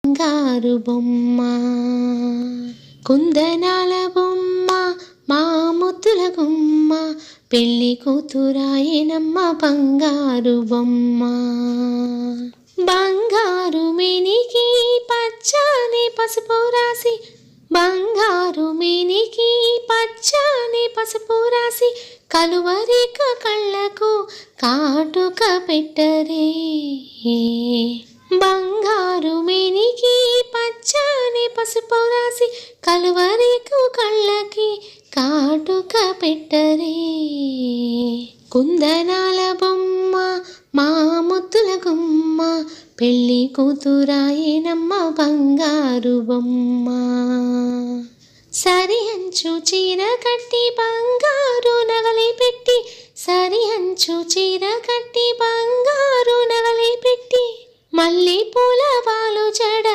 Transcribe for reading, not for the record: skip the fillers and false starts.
బంగారు బొమ్మ కుందనాల బొమ్మ మా ముద్దుల గుమ్మ పెళ్లి కూతురాయనమ్మ బంగారు బొమ్మ. బంగారు మేనికి పచ్చని పసుపు రాసి బంగారు మేనికి పచ్చని పసుపు రాసి కలువరిక కళ్ళకు కాటుక పెట్టరే. బంగారు మేనికి పచ్చని పసుపు రాసి కలువరికు కళ్ళకి కాటుక పెట్టరే. కుందనాల బొమ్మ మా ముద్దుల గుమ్మ పెళ్లి కూతురాయనమ్మ బంగారు బొమ్మ. సరి అంచు చీర కట్టి బంగారు నగలి పెట్టి సరి అంచు చీర కట్టి బంగారు నగలి పెట్టి మల్లె పూల వాలు జడ